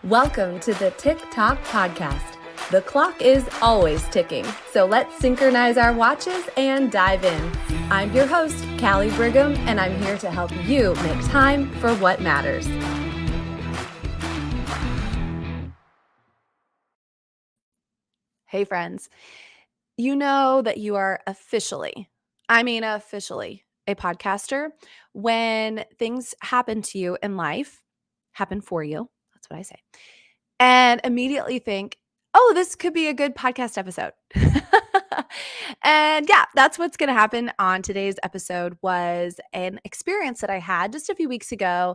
Welcome to the Tick Tock Podcast. The clock is always ticking, so let's synchronize our watches and dive in. I'm your host, Callie Brigham, and I'm here to help you make time for what matters. Hey friends, you know that you are officially a podcaster when things happen to you in life, happen for you. That's what I say. And immediately think, oh, this could be a good podcast episode. And yeah, that's what's going to happen on today's episode was an experience that I had just a few weeks ago.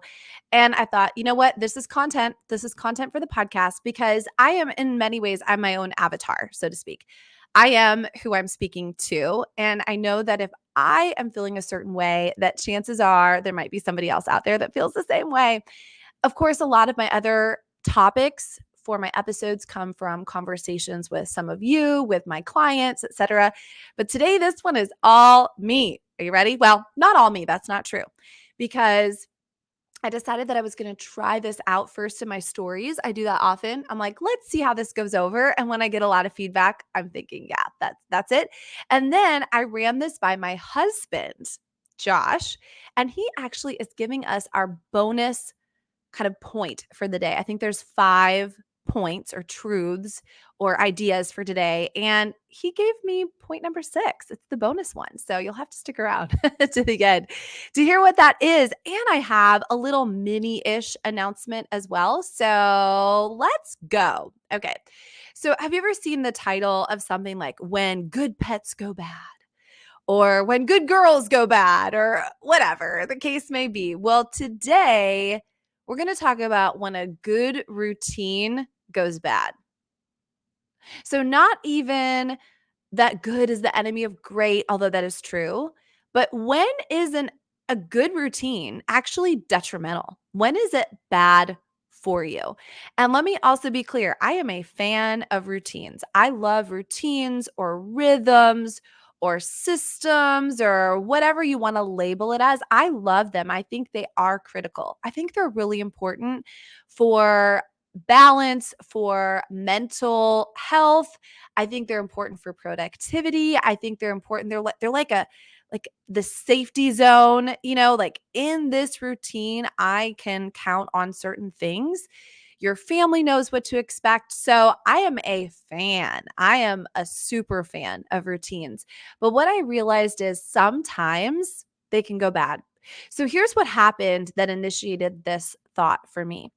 And I thought, you know what? This is content. This is content for the podcast because I am in many ways, I'm my own avatar, so to speak. I am who I'm speaking to. And I know that if I am feeling a certain way, that chances are there might be somebody else out there that feels the same way. Of course, a lot of my other topics for my episodes come from conversations with some of you, with my clients, etc. But today, this one is all me. Are you ready? Well, not all me. That's not true because I decided that I was going to try this out first in my stories. I do that often. I'm like, let's see how this goes over. And when I get a lot of feedback, I'm thinking, yeah, that's it. And then I ran this by my husband, Josh, and he actually is giving us our bonus kind of point for the day. I think there's 5 points or truths or ideas for today. And he gave me point number 6. It's the bonus one. So you'll have to stick around to the end to hear what that is. And I have a little mini-ish announcement as well. So let's go. Okay. So have you ever seen the title of something like When Good Pets Go Bad? Or When Good Girls Go Bad, or whatever the case may be? Well, today we're going to talk about when a good routine goes bad. So not even that good is the enemy of great, although that is true, but when is a good routine actually detrimental? When is it bad for you? And let me also be clear, I am a fan of routines. I love routines or rhythms or systems or whatever you want to label it as. I love them. I think they are critical. I think they're really important for balance, for mental health. I think they're important for productivity. I think they're important. They're like the safety zone, like in this routine, I can count on certain things. Your family knows what to expect. So I am a fan. I am a super fan of routines. But what I realized is sometimes they can go bad. So here's what happened that initiated this thought for me.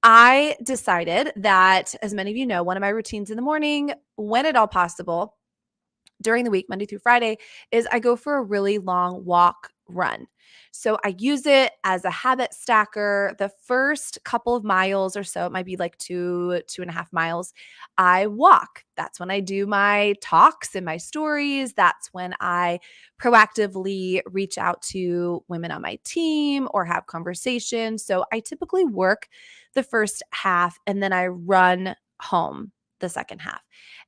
I decided that, as many of you know, one of my routines in the morning, when at all possible, during the week, Monday through Friday, is I go for a really long walk run. So I use it as a habit stacker. The first couple of miles or so, it might be like 2.5 miles, I walk. That's when I do my talks and my stories. That's when I proactively reach out to women on my team or have conversations. So I typically work the first half and then I run home the second half.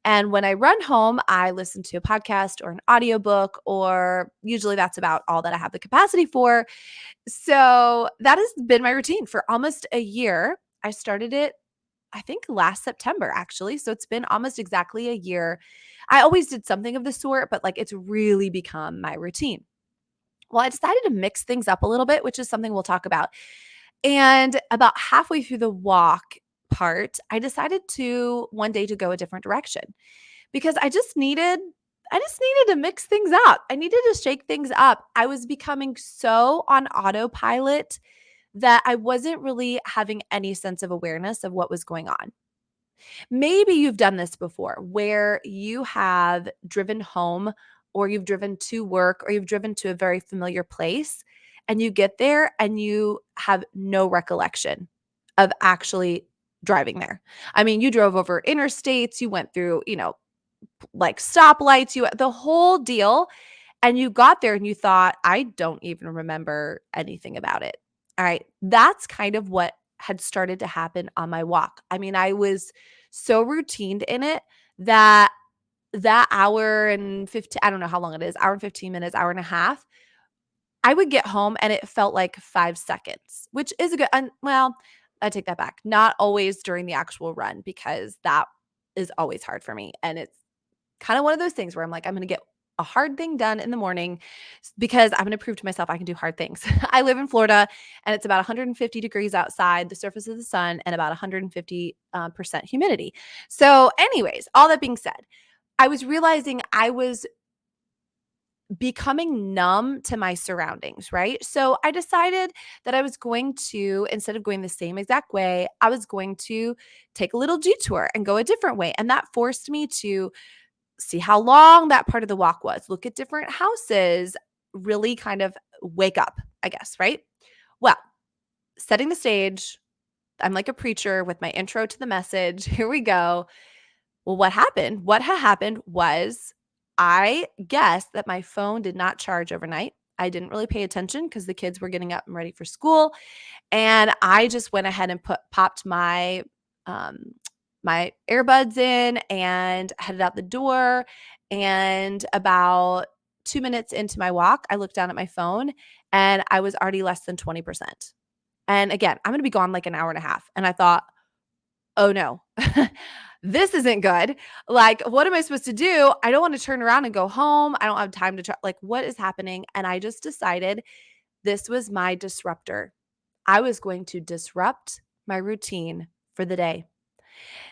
And when I run home, I listen to a podcast or an audiobook, or usually that's about all that I have the capacity for. So that has been my routine for almost a year. I started it, I think, last September, actually. So it's been almost exactly a year. I always did something of the sort, but like it's really become my routine. Well, I decided to mix things up a little bit, which is something we'll talk about. And about halfway through the walk part, I decided to one day to go a different direction because I just needed to mix things up. I needed to shake things up. I was becoming so on autopilot that I wasn't really having any sense of awareness of what was going on. Maybe you've done this before where you have driven home or you've driven to work or you've driven to a very familiar place and you get there and you have no recollection of actually driving there. I mean, you drove over interstates, you went through, like stoplights, the whole deal, and you got there and you thought, I don't even remember anything about it. All right. That's kind of what had started to happen on my walk. I mean, I was so routined in it that hour and 15, I don't know how long it is, hour and 15 minutes, hour and a half, I would get home and it felt like 5 seconds, which is a good, well, I take that back. Not always during the actual run, because that is always hard for me. And it's kind of one of those things where I'm like, I'm going to get a hard thing done in the morning because I'm going to prove to myself I can do hard things. I live in Florida and it's about 150 degrees outside, the surface of the sun, and about 150% humidity. So, anyways, all that being said, I was realizing I was becoming numb to my surroundings, right? So I decided that I was going to, instead of going the same exact way, I was going to take a little detour and go a different way. And that forced me to see how long that part of the walk was, look at different houses, really kind of wake up, I guess, right? Well, setting the stage, I'm like a preacher with my intro to the message. Here we go. Well, what happened? What had happened was I guessed that my phone did not charge overnight. I didn't really pay attention because the kids were getting up and ready for school. And I just went ahead and popped um, my earbuds in and headed out the door. And about 2 minutes into my walk, I looked down at my phone and I was already less than 20%. And again, I'm going to be gone like an hour and a half. And I thought, oh no, this isn't good. Like, what am I supposed to do? I don't want to turn around and go home. I don't have time to try. Like, what is happening? And I just decided this was my disruptor. I was going to disrupt my routine for the day.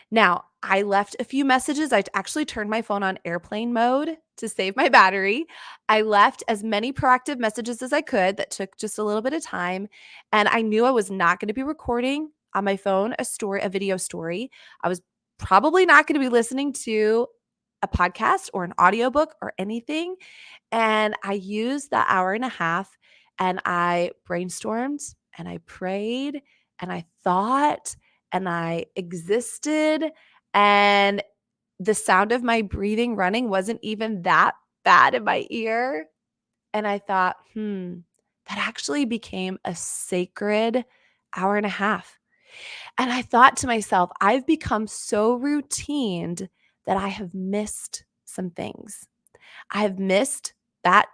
Now, I left a few messages. I actually turned my phone on airplane mode to save my battery. I left as many proactive messages as I could that took just a little bit of time. And I knew I was not going to be recording on my phone a video story. I was probably not going to be listening to a podcast or an audiobook or anything. And I used that hour and a half and I brainstormed and I prayed and I thought and I existed. And the sound of my breathing running wasn't even that bad in my ear. And I thought, that actually became a sacred hour and a half. And I thought to myself, I've become so routined that I have missed some things. I have missed that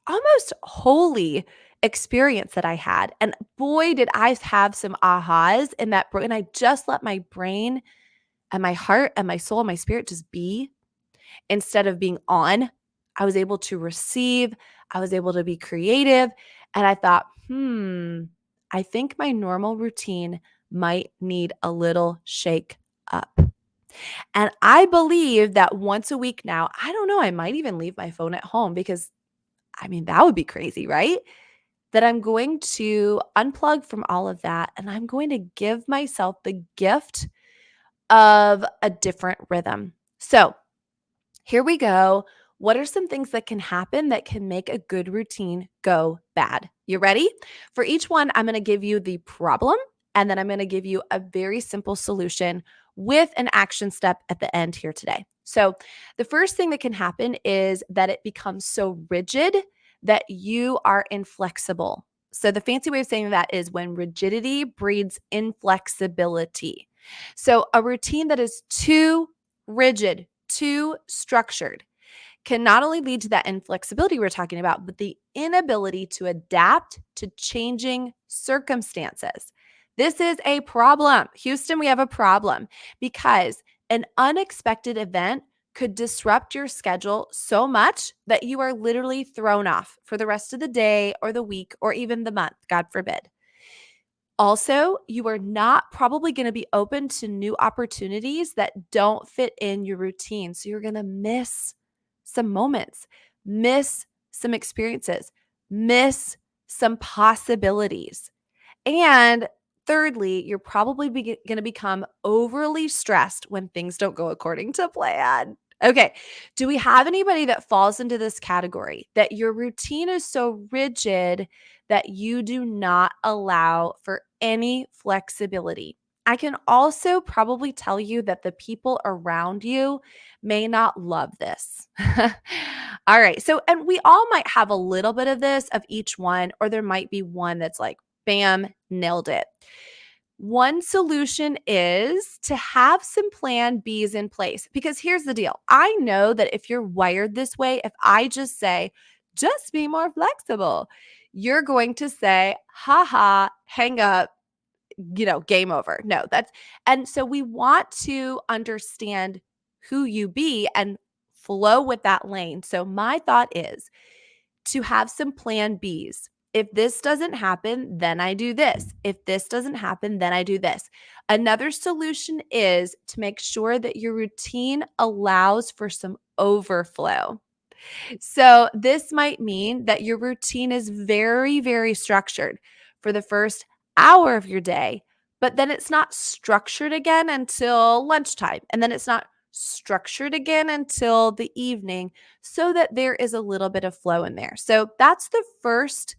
almost holy experience that I had. And boy, did I have some ahas in that. And I just let my brain and my heart and my soul and my spirit just be instead of being on. I was able to receive, I was able to be creative. And I thought, I think my normal routine might need a little shake up. And I believe that once a week now, I don't know, I might even leave my phone at home because that would be crazy, right? That I'm going to unplug from all of that and I'm going to give myself the gift of a different rhythm. So here we go. What are some things that can happen that can make a good routine go bad? You ready? For each one, I'm going to give you the problem and then I'm going to give you a very simple solution with an action step at the end here today. So, the first thing that can happen is that it becomes so rigid that you are inflexible. So, the fancy way of saying that is when rigidity breeds inflexibility. So, a routine that is too rigid, too structured can not only lead to that inflexibility we're talking about, but the inability to adapt to changing circumstances. This is a problem. Houston, we have a problem because an unexpected event could disrupt your schedule so much that you are literally thrown off for the rest of the day or the week or even the month, God forbid. Also, you are not probably going to be open to new opportunities that don't fit in your routine. So you're going to miss some moments, miss some experiences, miss some possibilities. And thirdly, you're probably going to become overly stressed when things don't go according to plan. Okay. Do we have anybody that falls into this category that your routine is so rigid that you do not allow for any flexibility? I can also probably tell you that the people around you may not love this. All right. So, and we all might have a little bit of this of each one, or there might be one that's like, bam, nailed it. One solution is to have some plan Bs in place because here's the deal. I know that if you're wired this way, if I just say, just be more flexible, you're going to say, haha, hang up. game over. No, and so we want to understand who you be and flow with that lane. So my thought is to have some plan Bs. If this doesn't happen, then I do this. If this doesn't happen, then I do this. Another solution is to make sure that your routine allows for some overflow. So, this might mean that your routine is very, very structured for the first hour of your day, but then it's not structured again until lunchtime. And then it's not structured again until the evening, so that there is a little bit of flow in there. So, that's the first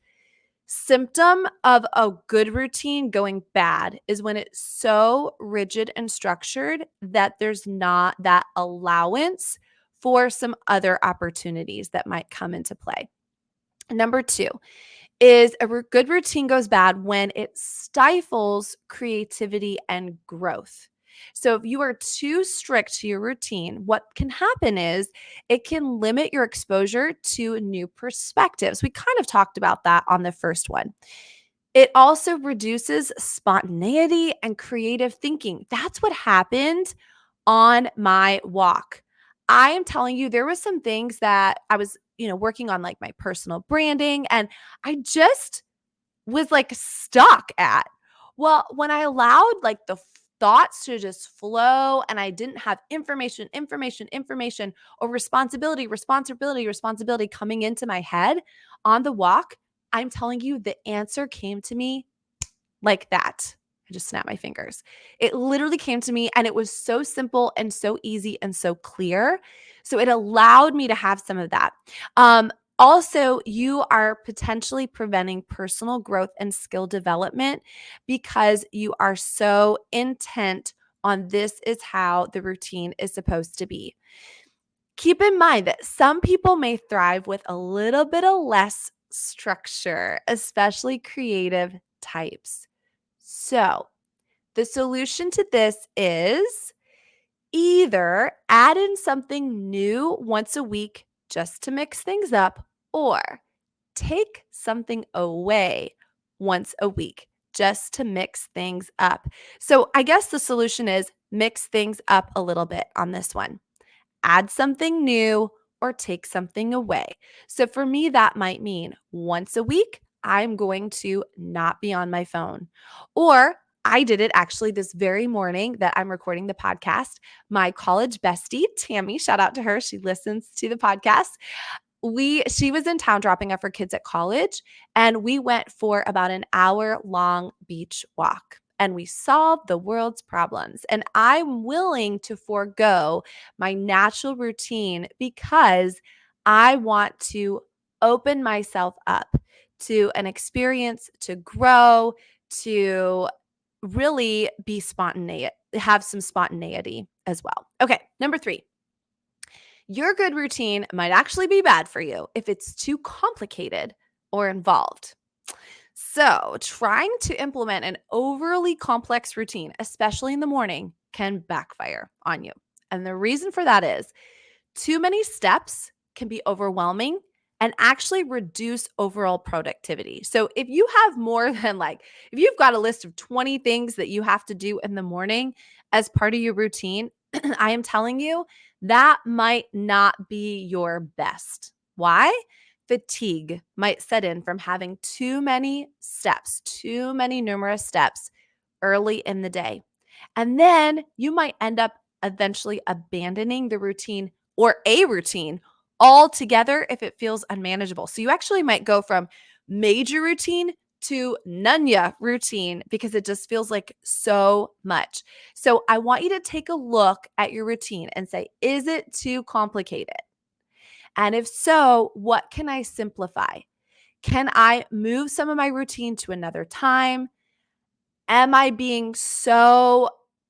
symptom of a good routine going bad, is when it's so rigid and structured that there's not that allowance for some other opportunities that might come into play. Number two is good routine goes bad when it stifles creativity and growth. So if you are too strict to your routine, what can happen is it can limit your exposure to new perspectives. We kind of talked about that on the first one. It also reduces spontaneity and creative thinking. That's what happened on my walk. I am telling you, there was some things that I was, working on, like my personal branding, and I just was like stuck at. Well, when I allowed like the thoughts to just flow and I didn't have information, or responsibility coming into my head on the walk, I'm telling you, the answer came to me like that. I just snapped my fingers. It literally came to me, and it was so simple and so easy and so clear. So it allowed me to have some of that. Also, you are potentially preventing personal growth and skill development because you are so intent on this is how the routine is supposed to be. Keep in mind that some people may thrive with a little bit of less structure, especially creative types. So, the solution to this is either add in something new once a week just to mix things up, or take something away once a week just to mix things up. So, I guess the solution is mix things up a little bit on this one. Add something new or take something away. So for me, that might mean once a week, I'm going to not be on my phone. Or I did it actually this very morning that I'm recording the podcast. My college bestie, Tammy, shout out to her. She listens to the podcast. She was in town dropping off her kids at college, and we went for about an hour-long beach walk. And we solved the world's problems. And I'm willing to forego my natural routine because I want to open myself up to an experience, to grow, to really be spontaneous, have some spontaneity as well. Okay, number three. Your good routine might actually be bad for you if it's too complicated or involved. So, trying to implement an overly complex routine, especially in the morning, can backfire on you. And the reason for that is too many steps can be overwhelming and actually reduce overall productivity. So, if you have more than if you've got a list of 20 things that you have to do in the morning as part of your routine, I am telling you, that might not be your best. Why? Fatigue might set in from having too many steps, too many numerous steps early in the day. And then you might end up eventually abandoning the routine or a routine altogether if it feels unmanageable. So you actually might go from major routine to none routine because it just feels like so much. So I want you to take a look at your routine and say, is it too complicated? And if so, what can I simplify? Can I move some of my routine to another time? Am I being so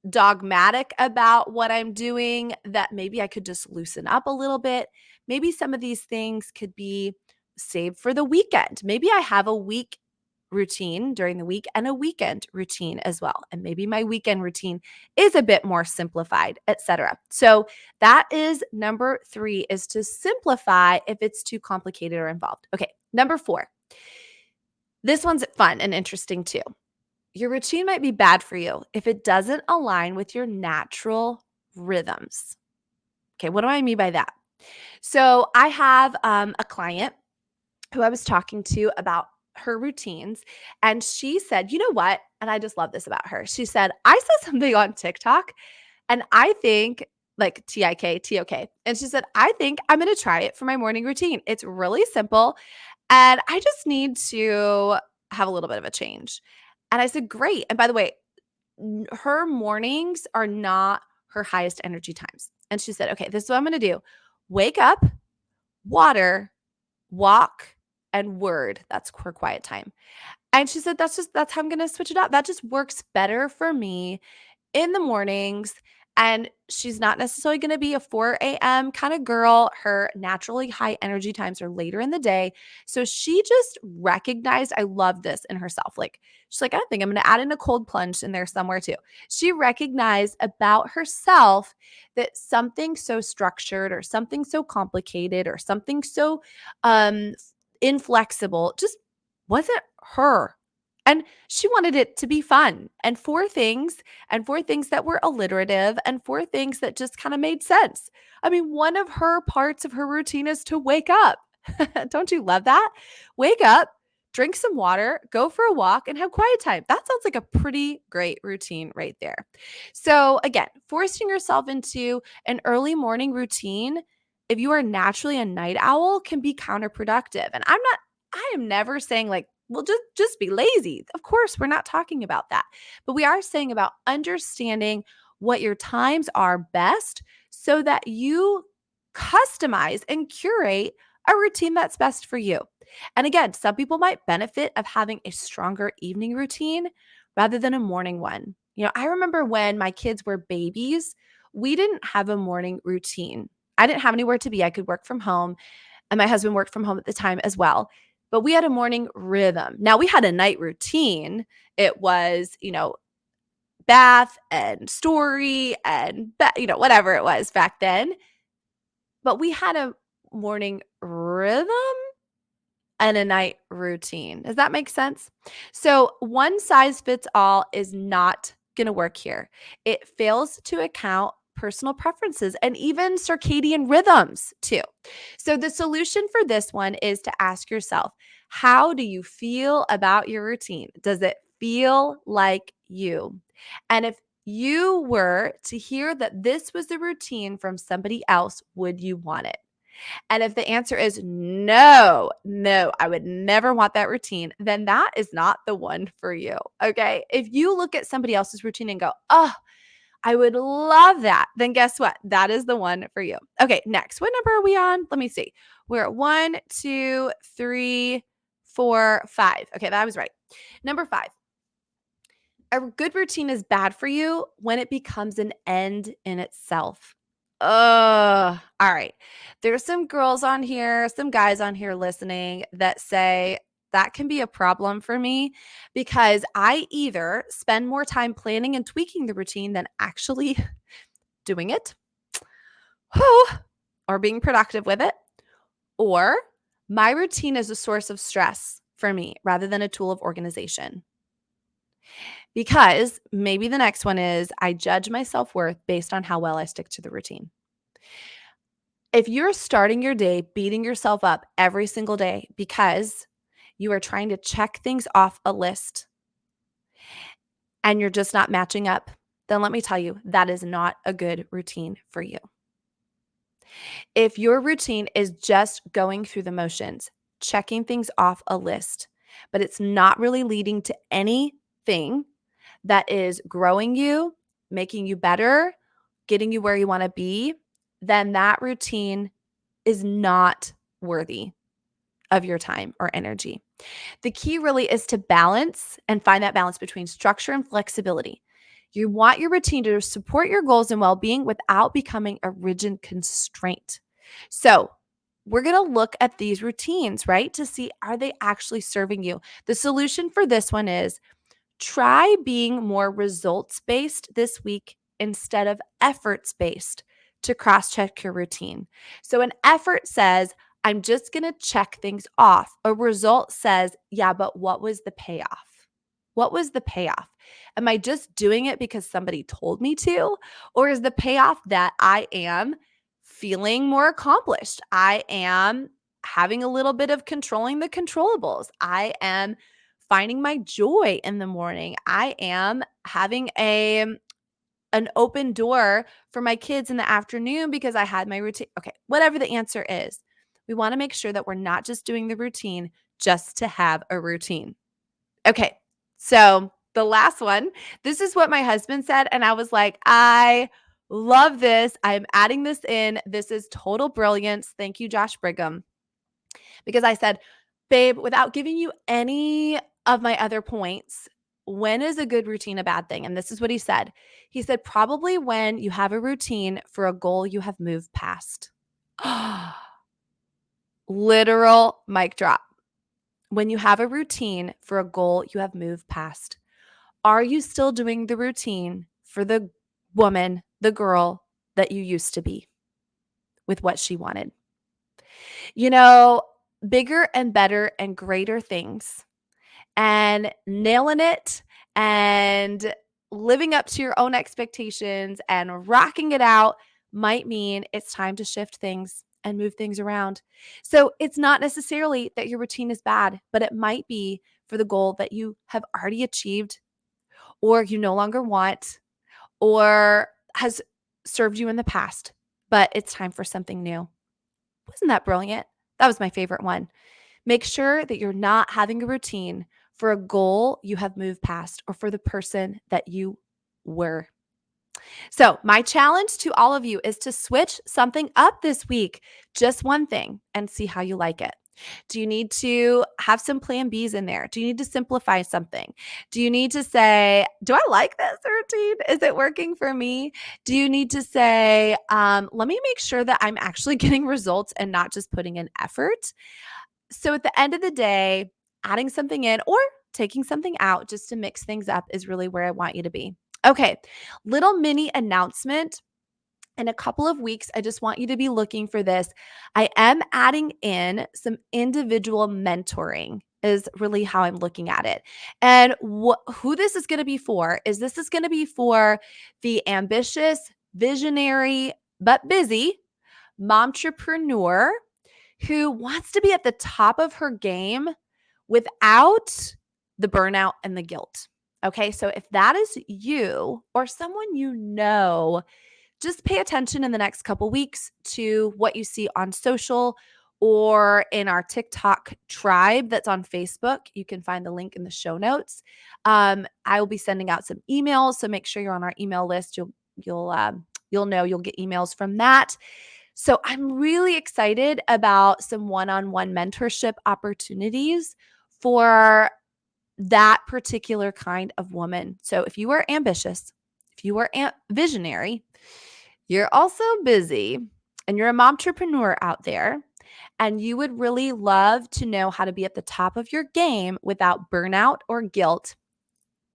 dogmatic about what I'm doing that maybe I could just loosen up a little bit? Maybe some of these things could be saved for the weekend. Maybe I have a week routine during the week and a weekend routine as well. And maybe my weekend routine is a bit more simplified, etc. So that is number three, is to simplify if it's too complicated or involved. Okay, number four. This one's fun and interesting too. Your routine might be bad for you if it doesn't align with your natural rhythms. Okay, what do I mean by that? So I have a client who I was talking to about her routines, and she said, you know what? And I just love this about her. She said, I saw something on TikTok and I think, like TIK, and she said, I think I'm going to try it for my morning routine. It's really simple. And I just need to have a little bit of a change. And I said, great. And by the way, her mornings are not her highest energy times. And she said, okay, this is what I'm going to do: wake up, water, walk, and word. That's her quiet time. And she said, that's how I'm going to switch it up. That just works better for me in the mornings. And she's not necessarily going to be a 4 a.m. kind of girl. Her naturally high energy times are later in the day. So she just recognized, I love this in herself. Like, she's like, I think I'm going to add in a cold plunge in there somewhere too. She recognized about herself that something so structured or something so complicated or something so um, inflexible just wasn't her. And she wanted it to be fun and for things that were alliterative and for things that just kind of made sense. I mean, one of her parts of her routine is to wake up. Don't you love that? Wake up, drink some water, go for a walk, and have quiet time. That sounds like a pretty great routine right there. So, again, forcing yourself into an early morning routine, if you are naturally a night owl, can be counterproductive. And I am never saying like, well, just be lazy. Of course, we're not talking about that. But we are saying about understanding what your times are best so that you customize and curate a routine that's best for you. And again, some people might benefit of having a stronger evening routine rather than a morning one. You know, I remember when my kids were babies, we didn't have a morning routine. I didn't have anywhere to be. I could work from home, and my husband worked from home at the time as well. But we had a morning rhythm. Now we had a night routine. It was, bath and story and, whatever it was back then. But we had a morning rhythm and a night routine. Does that make sense? So, one size fits all is not going to work here. It fails to account personal preferences and even circadian rhythms, too. So, the solution for this one is to ask yourself, how do you feel about your routine? Does it feel like you? And if you were to hear that this was the routine from somebody else, would you want it? And if the answer is no, no, I would never want that routine, then that is not the one for you. Okay. If you look at somebody else's routine and go, oh, I would love that, then guess what? That is the one for you. Okay. Next, what number are we on? Let me see. We're at 1, 2, 3, 4, 5. Okay. That was right. Number 5. A good routine is bad for you when it becomes an end in itself. All right. There's some girls on here, some guys on here listening that say that can be a problem for me because I either spend more time planning and tweaking the routine than actually doing it, or being productive with it, or my routine is a source of stress for me rather than a tool of organization. Because maybe the next one is I judge my self-worth based on how well I stick to the routine. If you're starting your day beating yourself up every single day because you are trying to check things off a list and you're just not matching up, then let me tell you, that is not a good routine for you. If your routine is just going through the motions, checking things off a list, but it's not really leading to anything that is growing you, making you better, getting you where you want to be, then that routine is not worthy of your time or energy. The key really is to balance and find that balance between structure and flexibility. You want your routine to support your goals and well-being without becoming a rigid constraint. So, we're going to look at these routines, right, to see, are they actually serving you? The solution for this one is try being more results-based this week instead of efforts-based to cross-check your routine. So an effort says, I'm just going to check things off. A result says, yeah, but what was the payoff? What was the payoff? Am I just doing it because somebody told me to? Or is the payoff that I am feeling more accomplished? I am having a little bit of controlling the controllables. I am finding my joy in the morning. I am having an open door for my kids in the afternoon because I had my routine. Okay, whatever the answer is, we want to make sure that we're not just doing the routine just to have a routine. Okay, so the last one, this is what my husband said, and I was like, I love this. I'm adding this in. This is total brilliance. Thank you, Josh Brigham. Because I said, babe, without giving you any of my other points, when is a good routine a bad thing? And this is what he said. He said, probably when you have a routine for a goal you have moved past. Literal mic drop. When you have a routine for a goal you have moved past, are you still doing the routine for the woman, the girl that you used to be with what she wanted? You know, bigger and better and greater things and nailing it and living up to your own expectations and rocking it out might mean it's time to shift things and move things around. So it's not necessarily that your routine is bad, but it might be for the goal that you have already achieved or you no longer want or has served you in the past, but it's time for something new. Wasn't that brilliant? That was my favorite one. Make sure that you're not having a routine for a goal you have moved past or for the person that you were. So, my challenge to all of you is to switch something up this week, just one thing, and see how you like it. Do you need to have some plan Bs in there? Do you need to simplify something? Do you need to say, do I like this routine? Is it working for me? Do you need to say, let me make sure that I'm actually getting results and not just putting in effort? So at the end of the day, adding something in or taking something out just to mix things up is really where I want you to be. Okay, little mini announcement. In a couple of weeks, I just want you to be looking for this. I am adding in some individual mentoring is really how I'm looking at it. And who this is going to be for is this is going to be for the ambitious, visionary, but busy momtrepreneur who wants to be at the top of her game without the burnout and the guilt. Okay, so if that is you or someone you know, just pay attention in the next couple weeks to what you see on social or in our TikTok tribe that's on Facebook. You can find the link in the show notes. I will be sending out some emails, so make sure you're on our email list. You'll know you'll get emails from that. So I'm really excited about some one-on-one mentorship opportunities for that particular kind of woman. So if you are ambitious, if you are visionary, you're also busy, and you're a momtrepreneur out there, and you would really love to know how to be at the top of your game without burnout or guilt,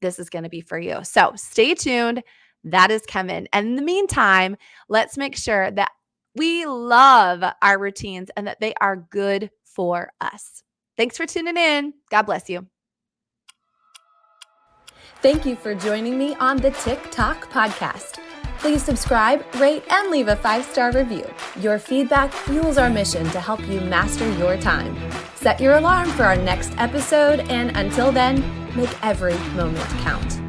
this is going to be for you. So stay tuned. That is coming. And in the meantime, let's make sure that we love our routines and that they are good for us. Thanks for tuning in. God bless you. Thank you for joining me on the TikTok podcast. Please subscribe, rate, and leave a 5-star review. Your feedback fuels our mission to help you master your time. Set your alarm for our next episode, and until then, make every moment count.